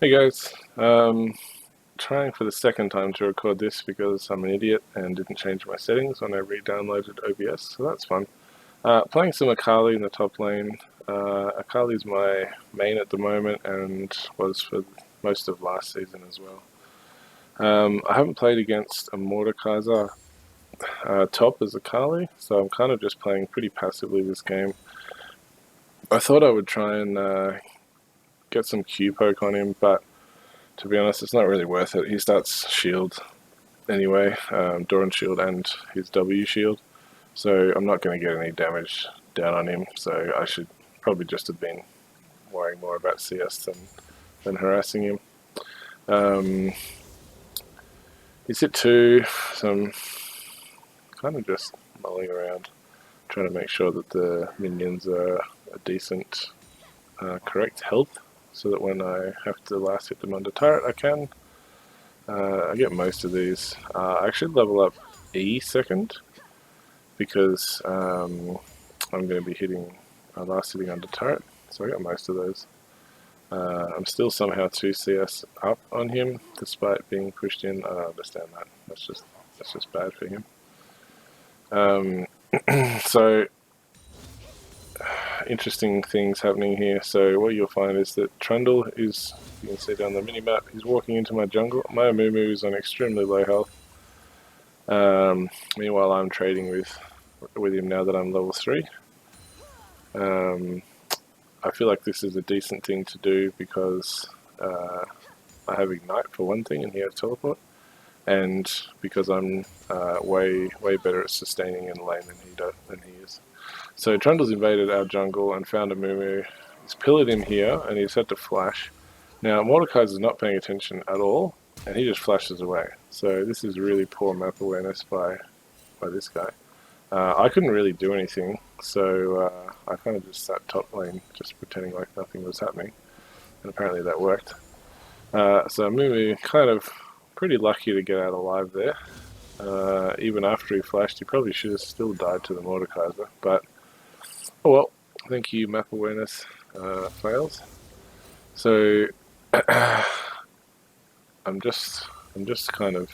Hey guys, trying for the second time to record this because I'm an idiot and didn't change my settings when I re-downloaded OBS, so that's fun. Playing some Akali in the top lane. Akali's my main at the moment and was for most of last season as well. I haven't played against a Mordekaiser top as Akali, so I'm kind of just playing pretty passively this game. I thought I would try and get some Q poke on him, but to be honest, it's not really worth it. He starts shield anyway, Doran shield and his W shield, so I'm not going to get any damage down on him, so I should probably just have been worrying more about CS than harassing him. He's hit 2, so I'm kind of just mulling around, trying to make sure that the minions are a decent, correct health, so that when I have to last hit them under turret, I can. I get most of these. I should level up E second, because I'm going to be hitting last hitting under turret, so I got most of those. I'm still somehow 2 CS up on him, despite being pushed in. I don't understand that. That's just bad for him. So interesting things happening here. So what you'll find is that Trundle is, you can see down the minimap, he's walking into my jungle. My Amumu is on extremely low health. Meanwhile, I'm trading with him now that I'm level 3. I feel like this is a decent thing to do because I have Ignite for one thing and he has Teleport, and because I'm way better at sustaining in lane than he is. So Trundle's invaded our jungle and found a Mumu. He's pillared him here and he's had to flash. Now Mordekaiser's not paying attention at all and he just flashes away. So this is really poor map awareness by this guy. I couldn't really do anything, so I kind of just sat top lane, just pretending like nothing was happening, and apparently that worked. So Mumu kind of pretty lucky to get out alive there. Even after he flashed, he probably should have still died to the Mordekaiser, but oh well. Thank you, map awareness fails. So I'm just kind of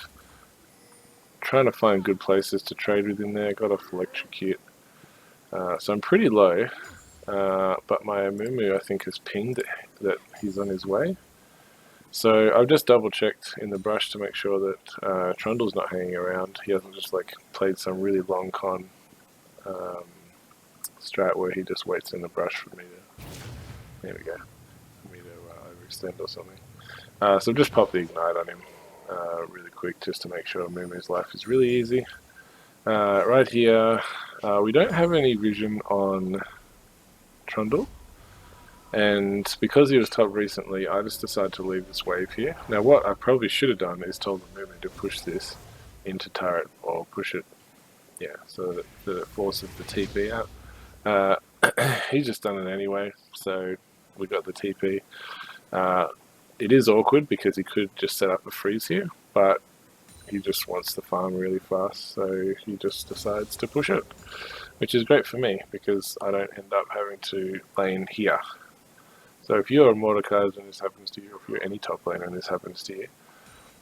trying to find good places to trade with him there. Got off electrocute. So I'm pretty low, but my Amumu I think has pinged that he's on his way. So I've just double checked in the brush to make sure that Trundle's not hanging around. He hasn't just like played some really long con strat where he just waits in the brush for me to, there we go, for me to overextend or something. So just pop the Ignite on him really quick just to make sure Mumu's life is really easy. Right here, we don't have any vision on Trundle, and because he was top recently, I just decided to leave this wave here. Now what I probably should have done is told the Mumu to push this into turret, or push it, yeah, so that it forces the TP out. He's just done it anyway, so we got the TP. It is awkward because he could just set up a freeze here, but he just wants to farm really fast, so he just decides to push it, which is great for me because I don't end up having to lane here. So if you're a Mordekaiser and this happens to you, or if you're any top laner and this happens to you,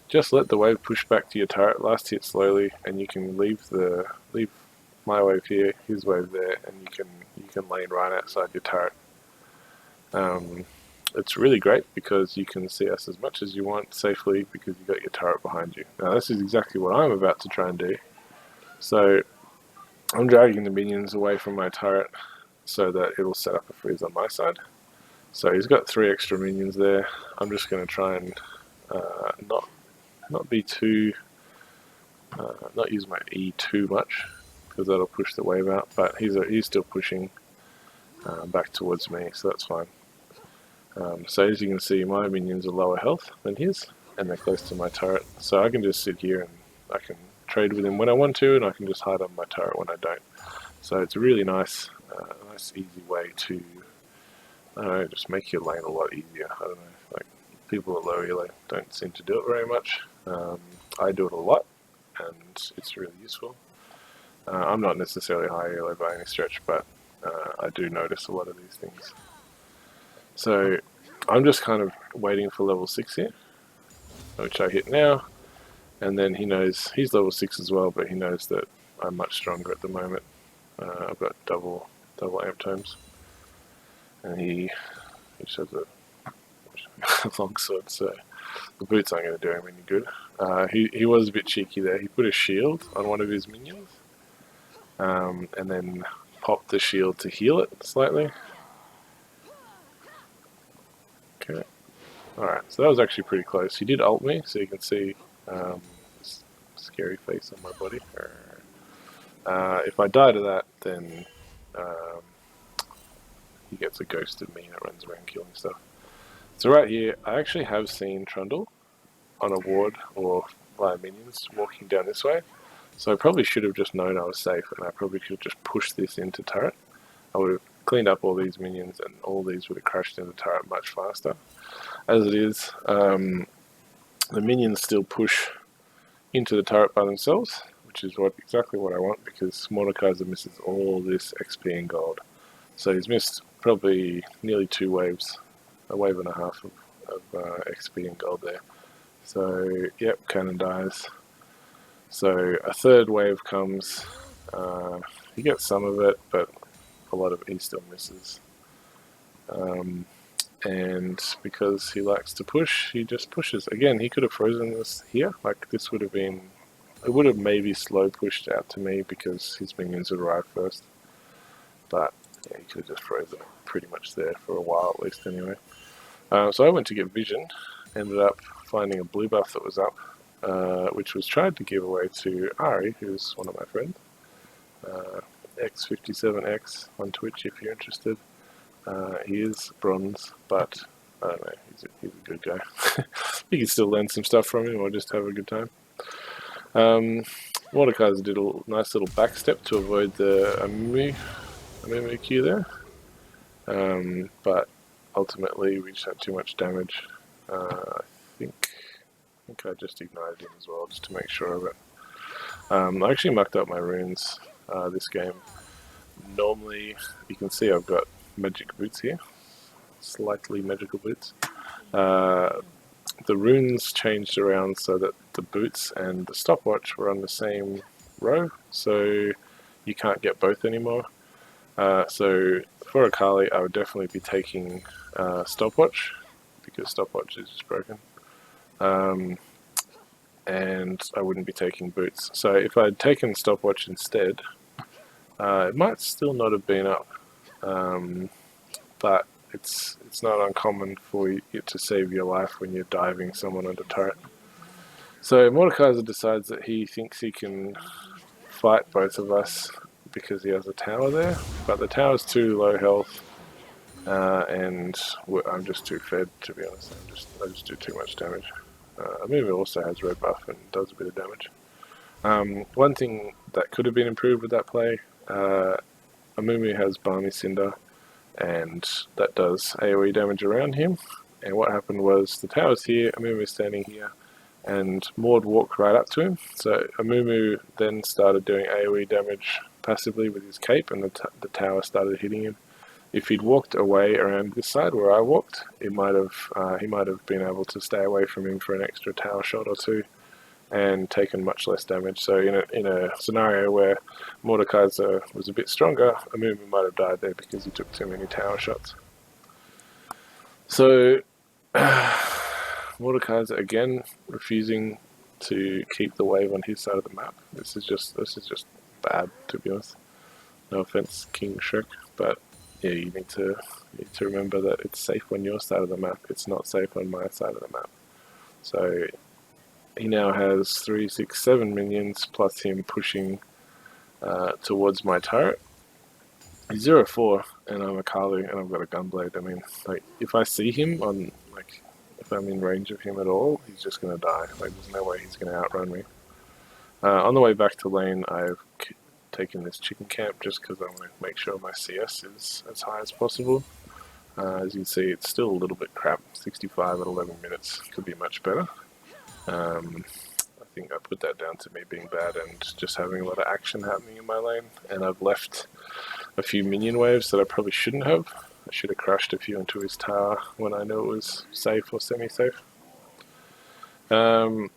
just let the wave push back to your turret, last hit slowly, and you can leave my wave here, his wave there, and you can lane right outside your turret. It's really great because you can CS as much as you want safely because you got your turret behind you. Now this is exactly what I'm about to try and do. So I'm dragging the minions away from my turret so that it'll set up a freeze on my side. So he's got 3 extra minions there. I'm just going to try and not be too, not use my E too much because that'll push the wave out. But he's still pushing back towards me, so that's fine. So as you can see, my minions are lower health than his, and they're close to my turret. So I can just sit here and I can trade with him when I want to, and I can just hide on my turret when I don't. So it's a really nice, easy way to, I don't know, just make your lane a lot easier. I don't know, like people at low elo don't seem to do it very much. I do it a lot, and it's really useful. I'm not necessarily high elo by any stretch, but I do notice a lot of these things. So I'm just kind of waiting for level 6 here, which I hit now, and then he knows he's level 6 as well, but he knows that I'm much stronger at the moment. I've got double amp tomes, and he just has a long sword, so the boots aren't going to do him any good. He was a bit cheeky there. He put a shield on one of his minions, and then popped the shield to heal it slightly. Okay. Alright, so that was actually pretty close. He did ult me, so you can see this scary face on my body. If I die to that, then he gets a ghost of me that runs around killing stuff. So right here, I actually have seen Trundle on a ward or via minions walking down this way. So I probably should have just known I was safe, and I probably could have just pushed this into turret. I would have cleaned up all these minions, and all these would have crashed into turret much faster. As it is, the minions still push into the turret by themselves, which is exactly what I want, because Mordekaiser misses all this XP and gold. So he's missed probably nearly 2 waves, a wave and a half of XP and gold there. So, yep, cannon dies. So a third wave comes. He gets some of it, but a lot of it he still misses. And because he likes to push, he just pushes. Again, he could have frozen this here. Like, this would have been... It would have maybe slow pushed out to me because his minions would arrive first. But, yeah, he could have just frozen it pretty much there for a while at least anyway. So I went to get vision. Ended up finding a blue buff that was up, which was tried to give away to Ari, who's one of my friends. X57X on Twitch if you're interested. He is bronze, but I don't know, he's a good guy. You can still learn some stuff from him or just have a good time. Mordekaiser did a nice little backstep to avoid the Amumu Q there, but ultimately we just had too much damage. I think I just ignited him as well, just to make sure of it. I actually mucked up my runes this game. Normally, you can see I've got magic boots here, slightly magical boots. The runes changed around so that the boots and the stopwatch were on the same row, so you can't get both anymore. So for Akali, I would definitely be taking stopwatch, because stopwatch is just broken. And I wouldn't be taking boots. So if I'd taken stopwatch instead, it might still not have been up. But it's not uncommon for it to save your life when you're diving someone under turret. So Mordekaiser decides that he thinks he can fight both of us because he has a tower there, but the tower's too low health, and I'm just too fed, to be honest. I just do too much damage. Amumu also has red buff and does a bit of damage. One thing that could have been improved with that play, Amumu has Balmy Cinder, and that does AoE damage around him. And what happened was the tower's here, Amumu's standing here, and Mord walked right up to him. So Amumu then started doing AoE damage passively with his cape, and the tower started hitting him. If he'd walked away around this side where I walked, he might have been able to stay away from him for an extra tower shot or two, and taken much less damage. So in a scenario where Mordekaiser was a bit stronger, Amumu might have died there because he took too many tower shots. So Mordekaiser again refusing to keep the wave on his side of the map. This is just bad, to be honest. No offense, King Shrek, but yeah, you need to remember that it's safe on your side of the map. It's not safe on my side of the map. So he now has 3, 6, 7 minions, plus him pushing towards my turret. He's 0-4, and I'm a Kalu, and I've got a Gunblade. I mean, like, if I see him on, like, if I'm in range of him at all, he's just going to die. Like, there's no way he's going to outrun me. On the way back to lane, I've taken this chicken camp just because I want to make sure my CS is as high as possible. As you can see, it's still a little bit crap. 65 at 11 minutes could be much better. I think I put that down to me being bad and just having a lot of action happening in my lane, and I've left a few minion waves that I probably shouldn't have. I should have crushed a few into his tower when I knew it was safe or semi-safe. So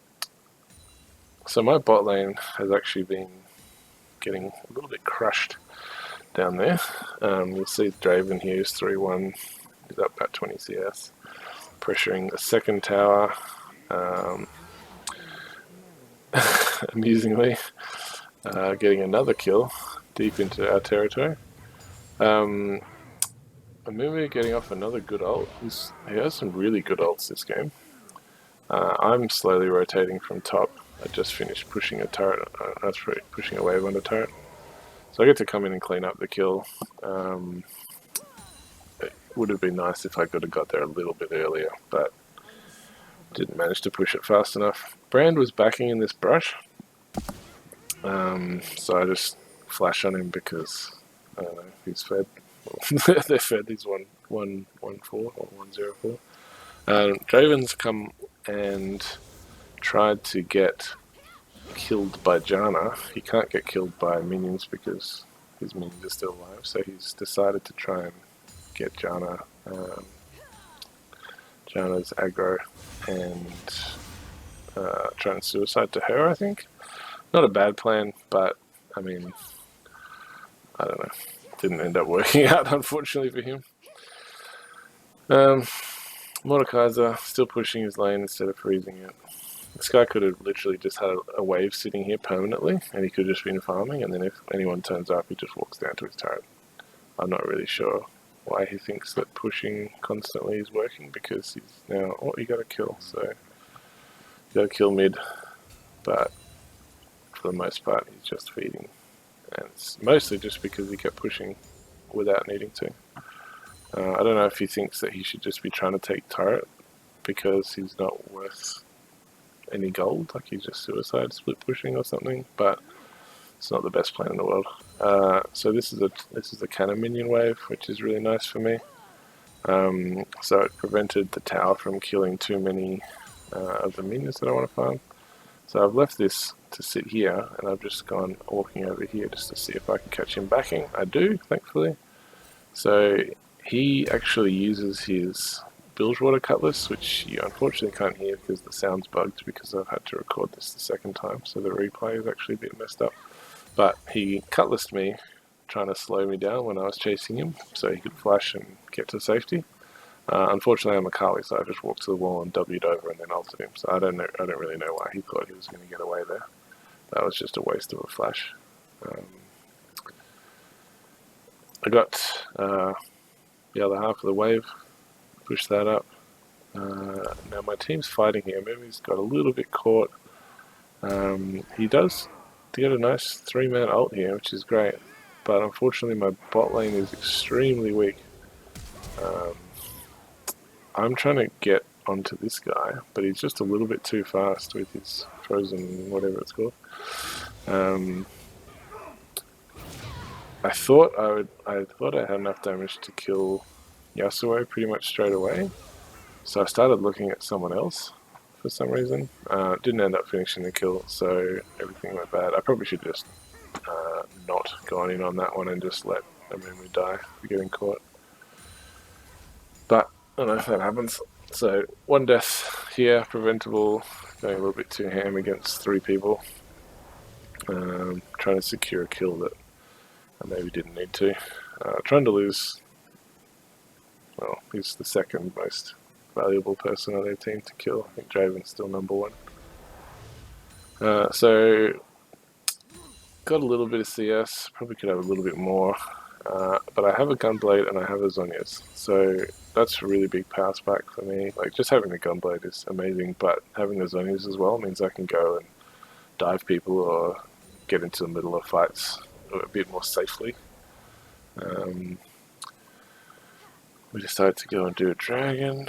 my bot lane has actually been getting a little bit crushed down there. You'll see Draven here is 3-1. He's up about 20 CS. Pressuring the second tower. Amusingly, getting another kill deep into our territory. Amumu getting off another good ult. He has some really good ults this game. I'm slowly rotating from top. I just finished pushing a turret. Pushing a wave on the turret. So I get to come in and clean up the kill. It would have been nice if I could have got there a little bit earlier, but didn't manage to push it fast enough. Brand was backing in this brush. So I just flash on him because he's fed. They're fed. He's 1-1-4 or 1-0-4. Draven's come and tried to get killed by Janna. He can't get killed by minions because his minions are still alive. So he's decided to try and get Janna, Janna's aggro, and try and suicide to her. I think. Not a bad plan, but I mean, I don't know. Didn't end up working out, unfortunately for him. Mordekaiser still pushing his lane instead of freezing it. This guy could have literally just had a wave sitting here permanently, and he could have just been farming, and then if anyone turns up, he just walks down to his turret. I'm not really sure why he thinks that pushing constantly is working, because he's now, oh, you gotta kill, so you gotta kill mid, but for the most part he's just feeding, and it's mostly just because he kept pushing without needing to. I don't know if he thinks that he should just be trying to take turret because he's not worth any gold, like he's just suicide split pushing or something, but it's not the best plan in the world. So this is a cannon minion wave, which is really nice for me. So it prevented the tower from killing too many of the minions that I want to farm. So I've left this to sit here, and I've just gone walking over here just to see if I can catch him backing. I do, thankfully. So he actually uses his Bilgewater Cutlass, which you unfortunately can't hear because the sound's bugged because I've had to record this the second time, so the replay is actually a bit messed up. But he cutlassed me, trying to slow me down when I was chasing him, so he could flash and get to safety. Unfortunately, I'm a Kali, so I just walked to the wall and W'd over and then ulted him. So I don't really know why he thought he was going to get away there. That was just a waste of a flash. I got the other half of the wave, pushed that up. Now my team's fighting here. Maybe he's got a little bit caught. He does get a nice 3-man ult here, which is great. But unfortunately, my bot lane is extremely weak. I'm trying to get onto this guy, but he's just a little bit too fast with his frozen whatever it's called. I thought I had enough damage to kill Yasuo pretty much straight away, so I started looking at someone else for some reason. Didn't end up finishing the kill, so everything went bad. I probably should just not gone in on that one and just let Amumu die for getting caught. But I don't know if that happens. So 1 death here, preventable. Going a little bit too ham against 3 people. Trying to secure a kill that I maybe didn't need to. Trying to lose. Well, he's the second most valuable person on their team to kill. I think Draven's still number 1. So got a little bit of CS. Probably could have a little bit more. But I have a Gunblade and I have a Zhonya's, so that's a really big power spike for me. Like, just having the Gunblade is amazing, but having the Zhonya's as well means I can go and dive people or get into the middle of fights a bit more safely. We decided to go and do a dragon.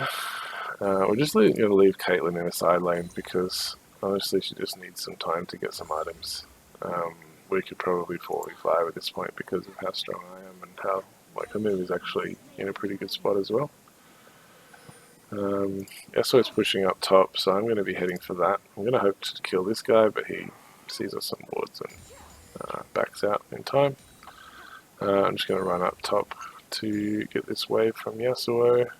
We're just going to leave Caitlyn in a side lane because honestly she just needs some time to get some items. We could probably 4v5 at this point because of how strong I am and how her move is actually in a pretty good spot as well. Yasuo's pushing up top, so I'm going to be heading for that. I'm going to hope to kill this guy, but he sees us on wards and backs out in time. I'm just going to run up top to get this wave from Yasuo.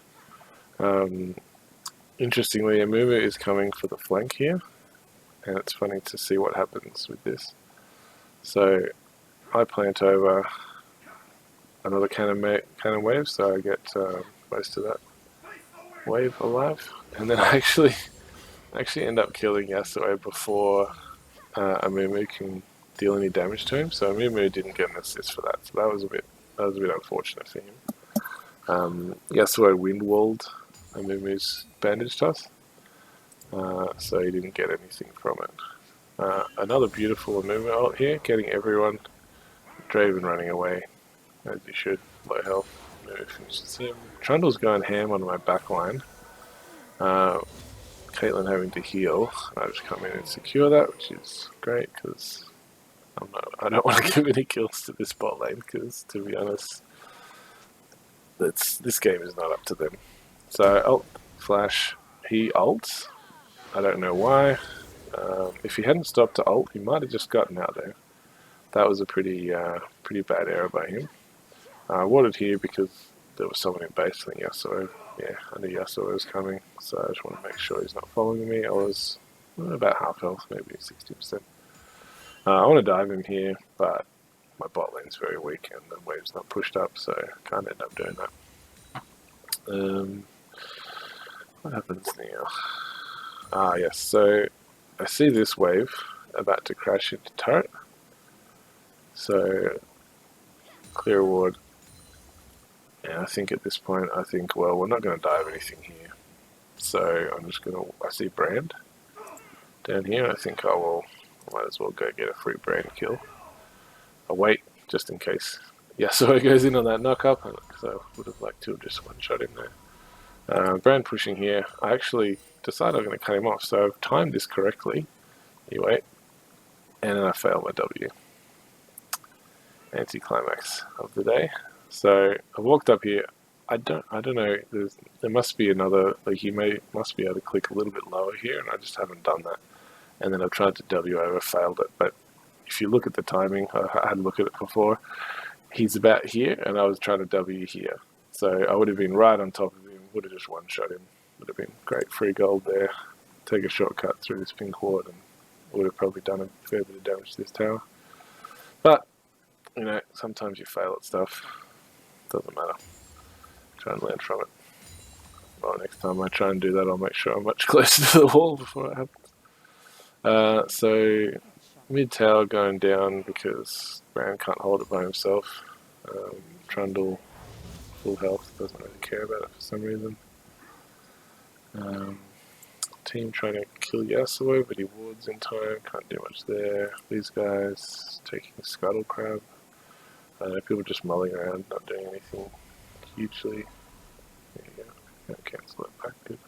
Interestingly, Amumu is coming for the flank here, and it's funny to see what happens with this. So I plant over another cannon wave, so I get most of that wave alive, and then I actually end up killing Yasuo before Amumu can deal any damage to him. So Amumu didn't get an assist for that, so that was a bit unfortunate for him. Yasuo windwalled Amumu's bandage toss, so he didn't get anything from it. Another beautiful Amumu ult here, getting everyone. Draven running away, as you should, low health. Amumu finishes him. Trundle's going ham on my back line. Caitlyn having to heal. I just come in and secure that, which is great because I don't want to give any kills to this bot lane because, to be honest, this game is not up to them. So ult flash, he ults. I don't know why. If he hadn't stopped to ult, he might have just gotten out there. That was a pretty bad error by him. I warded here because there was someone in base. I think Yasuo. Yeah, I knew Yasuo was coming, so I just want to make sure he's not following me. I was about half health, maybe 60%. I want to dive him here, but my bot lane's very weak and the wave's not pushed up, so I can't end up doing that. What happens now? Yes, so I see this wave about to crash into turret. So, clear ward. And I think at this point, well, we're not going to dive anything here. So I'm just going to, I see Brand down here. I think I might as well go get a free Brand kill. I'll wait, just in case. Yeah, so it goes in on that knock up, so I would have liked to have just one-shot him there. Brand pushing here. I actually decided I'm going to cut him off, so I've timed this correctly. You wait. And then I fail my W. Anticlimax of the day. So I walked up here. I don't know. There must be another. Like you must be able to click a little bit lower here, and I just haven't done that. And then I've tried to W over, failed it. But if you look at the timing, I had a look at it before. He's about here, and I was trying to W here. So I would have been right on top of him. Would have just one shot him. Would have been great free gold there. Take a shortcut through this pink ward, and would have probably done a fair bit of damage to this tower. But you know, sometimes you fail at stuff. Doesn't matter. Try and learn from it. Well, next time I try and do that, I'll make sure I'm much closer to the wall before it happens. So mid tower going down because Brand can't hold it by himself. Trundle, full health, doesn't really care about it for some reason. Team trying to kill Yasuo, but he wards in time, can't do much there. These guys taking Scuttle Crab. People just mulling around, not doing anything hugely. There you go. Cancel it back, good.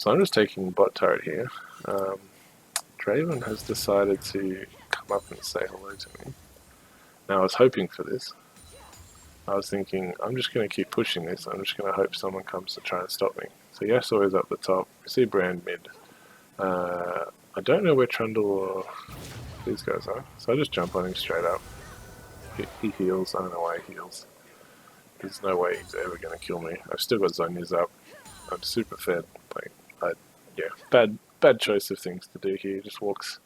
So I'm just taking bot turret here. Draven has decided to come up and say hello to me. Now I was hoping for this. I was thinking, I'm just going to keep pushing this. I'm just going to hope someone comes to try and stop me. So Yasuo is up the top. We see Brand mid. I don't know where Trundle or these guys are, so I just jump on him straight up. He heals. I don't know why he heals. There's no way he's ever going to kill me. I've still got Zhonya's up. I'm super fed. Bad choice of things to do here. Just walks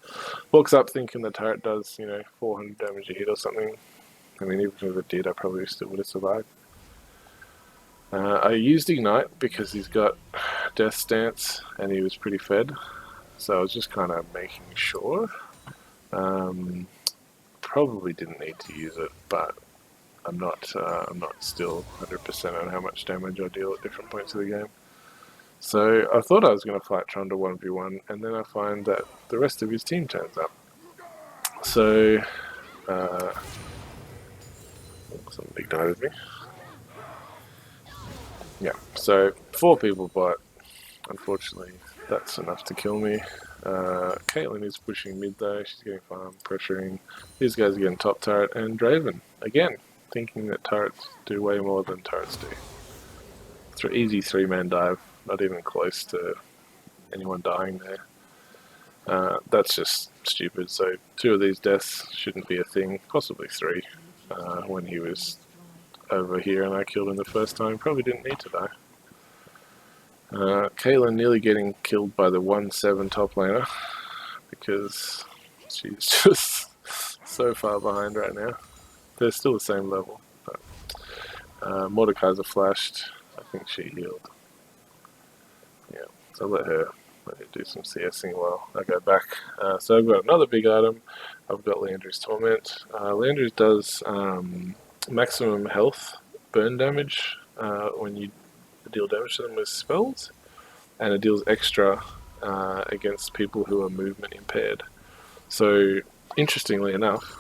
up thinking the turret does 400 damage a hit or something. I mean, even if it did, I probably still would have survived. I used Ignite because he's got Death Stance and he was pretty fed. So I was just kind of making sure. Probably didn't need to use it, but I'm not still 100% on how much damage I deal at different points of the game. So I thought I was going to fight Trundle 1v1, and then I find that the rest of his team turns up. So someone ignited me. Yeah, so 4 people bot. Unfortunately, that's enough to kill me. Caitlyn is pushing mid though, she's getting farm, pressuring. These guys are getting top turret, and Draven, again, thinking that turrets do way more than turrets do. It's an easy 3-man dive, not even close to anyone dying there. That's just stupid, so 2 of these deaths shouldn't be a thing, possibly 3, when he was over here and I killed him the first time. Probably didn't need to die. Caitlyn nearly getting killed by the 1-7 top laner because she's just so far behind right now. They're still the same level. But, Mordekaiser flashed. I think she healed. Yeah, so let her do some CSing while I go back. So I've got another big item. I've got Liandry's Torment. Liandry's does maximum health burn damage when you deal damage to them with spells, and it deals extra against people who are movement impaired. So interestingly enough,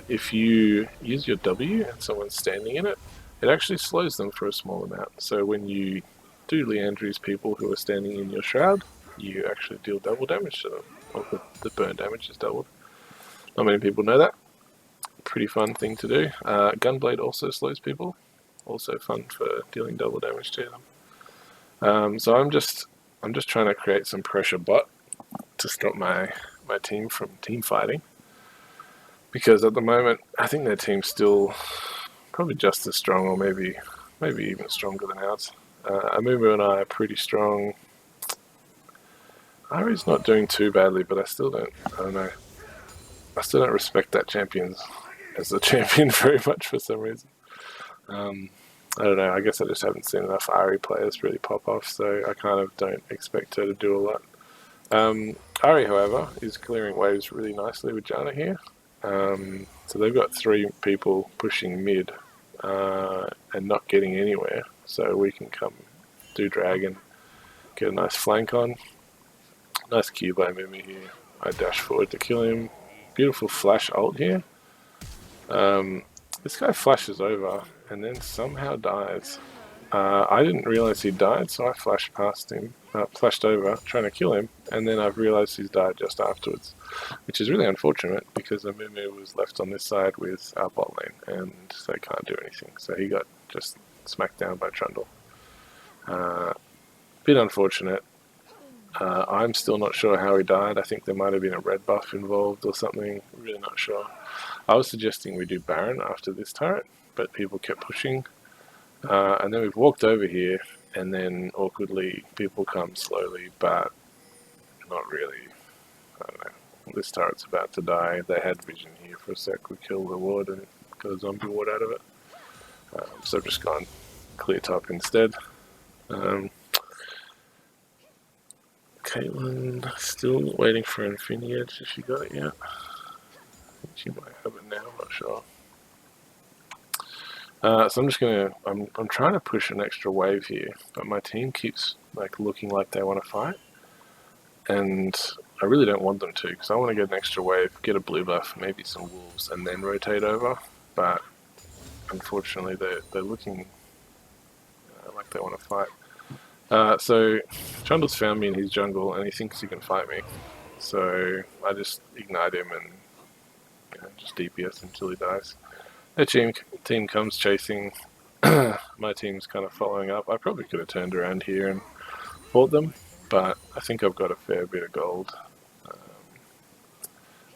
if you use your W and someone's standing in it, it actually slows them for a small amount. So when you do Liandry's people who are standing in your shroud, you actually deal double damage to them. Well, the burn damage is doubled. Not many people know that. Pretty fun thing to do. Gunblade also slows people. Also fun for dealing double damage to them. So I'm just trying to create some pressure bot to stop my team from team fighting. Because at the moment, I think their team's still probably just as strong, or maybe even stronger than ours. Amumu and I are pretty strong. Ari's not doing too badly, but I still don't know. I still don't respect that champion as a champion very much for some reason. I don't know, I guess I just haven't seen enough Ari players really pop off, so I kind of don't expect her to do a lot. Ari, however, is clearing waves really nicely with Janna here. So they've got 3 people pushing mid and not getting anywhere, so we can come do dragon, get a nice flank on. Nice Q by Mimi here. I dash forward to kill him. Beautiful flash ult here. This guy flashes over and then somehow dies. I didn't realize he died, so I flashed past him, flashed over, trying to kill him, and then I've realized he's died just afterwards, which is really unfortunate because Amumu was left on this side with our bot lane, and they can't do anything. So he got just smacked down by Trundle. Bit unfortunate. I'm still not sure how he died. I think there might have been a red buff involved or something. Really not sure. I was suggesting we do Baron after this turret, but people kept pushing. And then we've walked over here, and then awkwardly people come slowly, but not really. I don't know. This turret's about to die. They had vision here for a sec. We killed the ward and got a zombie ward out of it. So I've just gone clear top instead. Caitlyn still waiting for Infinity Edge. Has she got it yet? I think she might have it now, I'm not sure. So I'm just gonna, I'm trying to push an extra wave here, but my team keeps like looking like they want to fight, and I really don't want them to, because I want to get an extra wave, get a blue buff, maybe some wolves, and then rotate over. But unfortunately, they're looking like they want to fight. So Trundle's found me in his jungle, and he thinks he can fight me. So I just ignite him and just DPS until he dies. Their team comes chasing. My team's kind of following up. I probably could have turned around here and fought them, but I think I've got a fair bit of gold.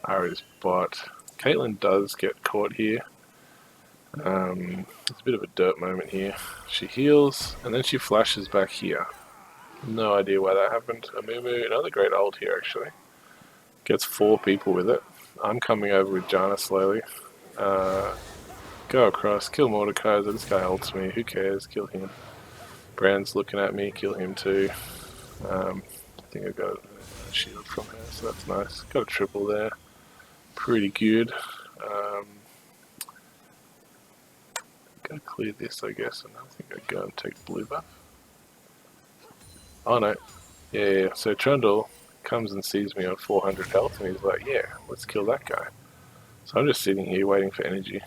Ari's bot. Caitlyn does get caught here. It's a bit of a dirt moment here. She heals, and then she flashes back here. No idea why that happened. Amumu, another great ult here actually. Gets 4 people with it. I'm coming over with Janna slowly. Go across, kill Mordekaiser. This guy ults me, who cares, kill him. Brand's looking at me, kill him too. I think I got a shield from her, so that's nice. Got a triple there. Pretty good. Gotta clear this, I guess, and I think I'd go and take blue buff. Oh no. Yeah, so Trundle comes and sees me on 400 health, and he's like, yeah, let's kill that guy. So I'm just sitting here waiting for energy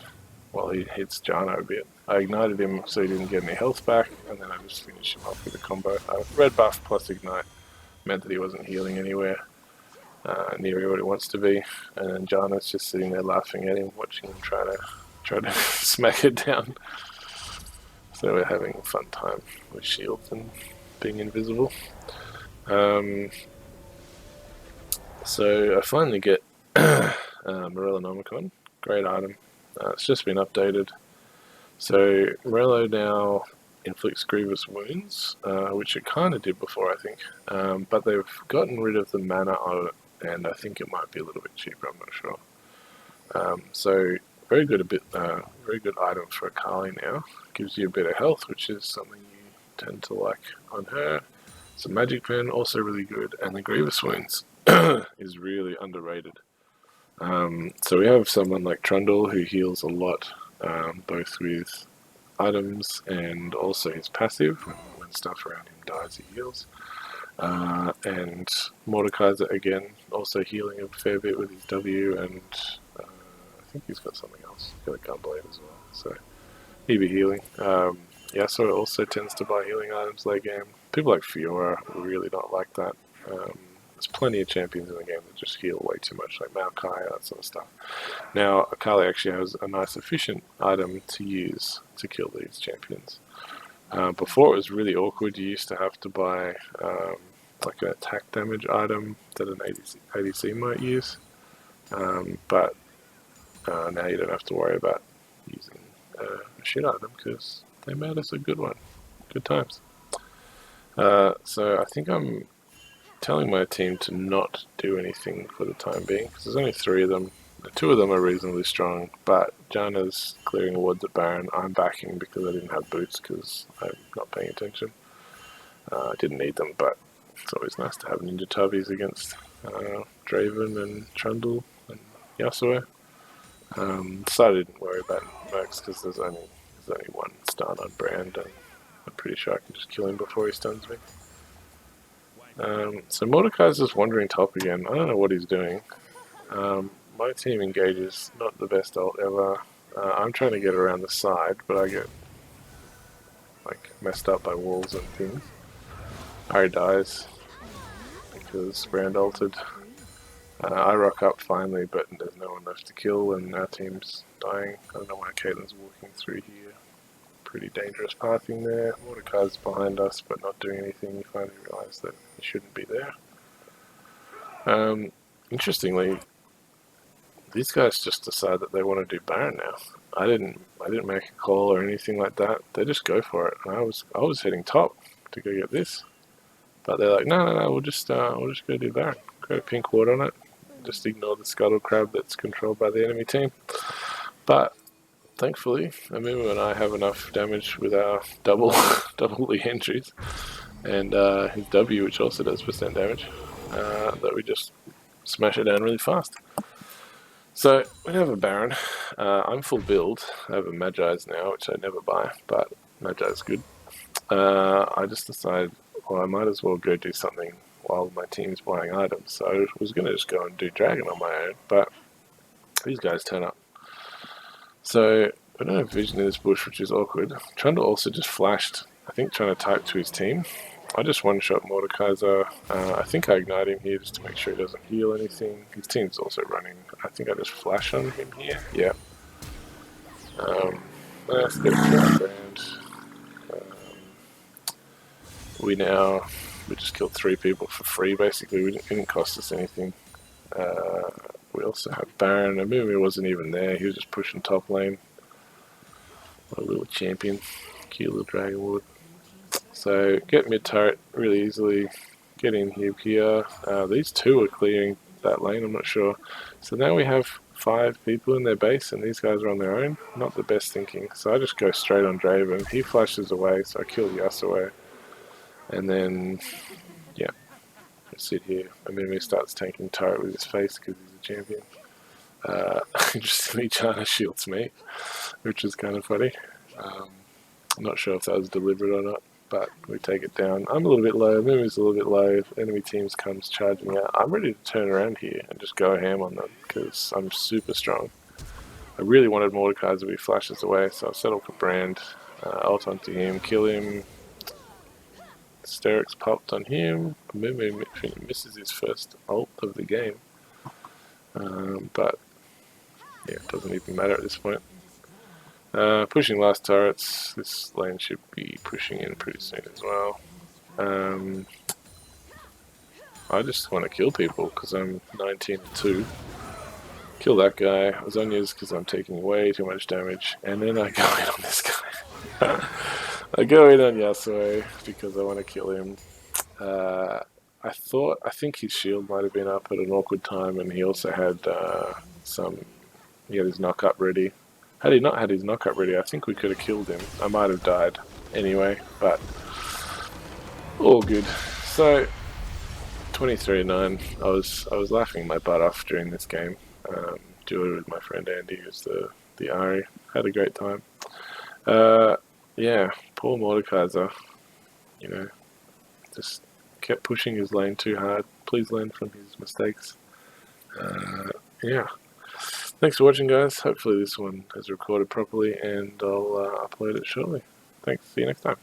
while he hits Janna a bit. I ignited him so he didn't get any health back, and then I just finished him off with a combo. Red buff plus ignite meant that he wasn't healing anywhere near where he wants to be, and then Janna's just sitting there laughing at him, watching him try to smack it down. So we're having a fun time with shields and being invisible. So I finally get Morellonomicon, great item. It's just been updated, So Morello now inflicts grievous wounds, which it kind of did before, I think. But they've gotten rid of the mana on it, and I think it might be a little bit cheaper. I'm not sure. So very good, very good item for Akali now. Gives you a bit of health, which is something you tend to like on her. Some magic pen, also really good, and the grievous wounds is really underrated. So we have someone like Trundle who heals a lot, both with items and also his passive. When stuff around him dies, he heals. And Mordekaiser again, also healing a fair bit with his W, and I think he's got something else. He's got a Gunblade as well, so he'd be healing. Yasuo also tends to buy healing items late game. People like Fiora really not like that. There's plenty of champions in the game that just heal way too much, like Maokai, that sort of stuff. Now, Akali actually has a nice efficient item to use to kill these champions. Before it was really awkward. You used to have to buy like an attack damage item that an ADC might use, but now you don't have to worry about using a shit item because they made us a good one. Good times. So I think I'm telling my team to not do anything for the time being because there's only 3 of them. 2 of them are reasonably strong, but Janna's clearing wards at Baron. I'm backing because I didn't have boots because I'm not paying attention. I didn't need them, but it's always nice to have Ninja Tubbies against Draven and Trundle and Yasuo. So I didn't worry about Mercs because there's only 1 stun on Brand, and I'm pretty sure I can just kill him before he stuns me. So Mordekaiser's just wandering top again. I don't know what he's doing. My team engages, not the best ult ever. I'm trying to get around the side, but I get like messed up by walls and things. Harry dies because Brand ulted. I rock up finally, but there's no one left to kill, and our team's dying. I don't know why Caitlyn's walking through here. Pretty dangerous pathing there. Mordekaiser's behind us, but not doing anything. You finally realise that he shouldn't be there. Interestingly, these guys just decide that they want to do Baron now. I didn't make a call or anything like that. They just go for it. And I was heading top to go get this, but they're like, no, we'll just go do Baron. Go pink ward on it. Just ignore the scuttle crab that's controlled by the enemy team. But thankfully, Amumu and I have enough damage with our double the entries and his W, which also does % damage, that we just smash it down really fast. So we have a Baron. I'm full build. I have a Magi's now, which I never buy, but Magi's good. I just decided, well, I might as well go do something while my team's buying items. So I was going to just go and do Dragon on my own, but these guys turn up. So I don't have vision in this bush, which is awkward. Trundle also just flashed, I think trying to type to his team. I just one-shot Mordekaiser. I think I ignite him here just to make sure he doesn't heal anything. His team's also running. I think I just flash on him here. Yeah. Let's get a Brand. We just killed 3 people for free, basically. It didn't cost us anything. We also have Baron. Amumu wasn't even there. He was just pushing top lane. What a little champion. Cute little Dragon Lord. So get mid turret really easily. Get in here. These 2 are clearing that lane, I'm not sure. So now we have 5 people in their base and these guys are on their own. Not the best thinking. So I just go straight on Draven. He flashes away, so I kill Yasuo. And then, yeah, I sit here. And then he starts tanking turret with his face because he's a champion. Interestingly, Janna shields me, which is kind of funny. I'm not sure if that was deliberate or not, but we take it down. I'm a little bit low, Mumu's a little bit low, if enemy teams comes charging out. I'm ready to turn around here and just go ham on them because I'm super strong. I really wanted Mordekaiser to be flashes away, so I settled for Brand, ult onto him, kill him. Sterix popped on him. Mumu misses his first ult of the game, but yeah, it doesn't even matter at this point. Pushing last turrets. This lane should be pushing in pretty soon as well. I just want to kill people because I'm 19-2. Kill that guy. I was on yours because I'm taking way too much damage. And then I go in on this guy. I go in on Yasuo because I want to kill him. I think his shield might have been up at an awkward time, and he also had he had his knock-up ready. Had he not had his knock-up ready, I think we could have killed him. I might have died anyway, but all good. So, 23-9. I was laughing my butt off during this game. Duel with my friend Andy, who's the Ari. Had a great time. Yeah, poor Mordekaiser. You know, just kept pushing his lane too hard. Please learn from his mistakes. Yeah. Thanks for watching, guys. Hopefully this one is recorded properly, and I'll upload it shortly. Thanks. See you next time.